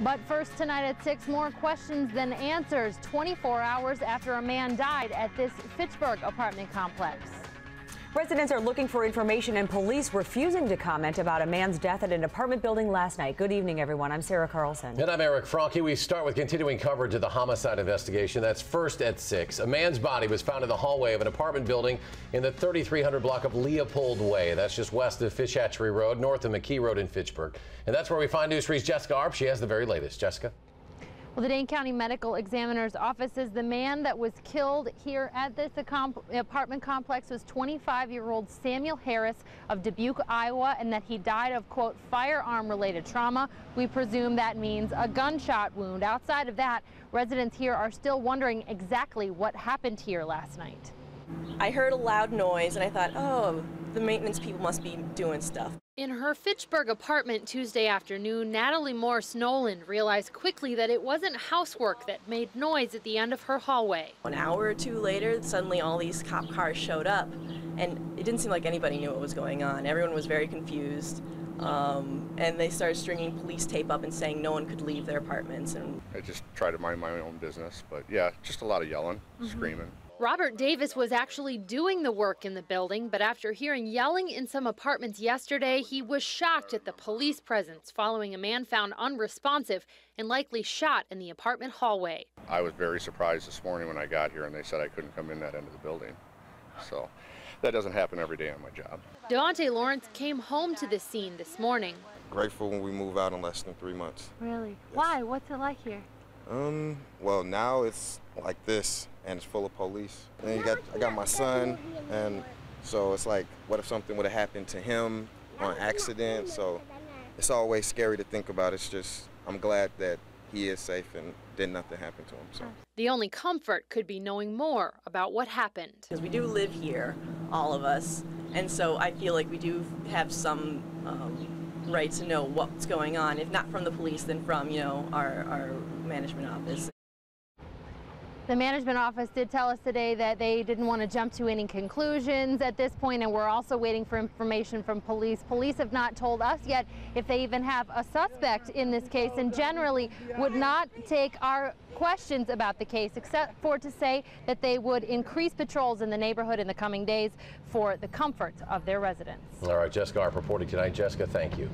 But first tonight at 6, more questions than answers 24 hours after a man died at this Fitchburg apartment complex. Residents are looking for information and police refusing to comment about a man's death at an apartment building last night. Good evening, everyone. I'm Sarah Carlson. And I'm Eric Franke. We start with continuing coverage of the homicide investigation. That's first at 6. A man's body was found in the hallway of an apartment building in the 3300 block of Leopold Way. That's just west of Fish Hatchery Road, north of McKee Road in Fitchburg. And that's where we find News 3's Jessica Arp. She has the very latest. Jessica. Well, the Dane County Medical Examiner's Office says the man that was killed here at this apartment complex was 25-year-old Samuel Harris of Dubuque, Iowa, and that he died of, quote, firearm-related trauma. We presume that means a gunshot wound. Outside of that, residents here are still wondering exactly what happened here last night. I heard a loud noise and I thought, oh, the maintenance people must be doing stuff. In her Fitchburg apartment Tuesday afternoon, Natalie Morse Nolan realized quickly that it wasn't housework that made noise at the end of her hallway. An hour or two later, suddenly all these cop cars showed up, and it didn't seem like anybody knew what was going on. Everyone was very confused, and they started stringing police tape up and saying no one could leave their apartments. And I just try to mind my own business, but yeah, just a lot of yelling, screaming. Robert Davis was actually doing the work in the building, but after hearing yelling in some apartments yesterday, he was shocked at the police presence following a man found unresponsive and likely shot in the apartment hallway. I was very surprised this morning when I got here and they said I couldn't come in that end of the building. So that doesn't happen every day on my job. Devontae Lawrence came home to the scene this morning. Grateful when we move out in less than 3 months. Really? Yes. Why? What's it like here? Well, now it's like this, and it's full of police. And I got my son, and so it's like, what if something would have happened to him on accident? So it's always scary to think about. It's just, I'm glad that he is safe and did nothing happen to him. So the only comfort could be knowing more about what happened. because we do live here, all of us, and so I feel like we do have some right to know what's going on, if not from the police, then from, you know, our management office. The management office did tell us today that they didn't want to jump to any conclusions at this point, and we're also waiting for information from police. Police have not told us yet if they even have a suspect in this case, and generally would not take our questions about the case, except for to say that they would increase patrols in the neighborhood in the coming days for the comfort of their residents. All right, Jessica Arp reporting tonight. Jessica, thank you.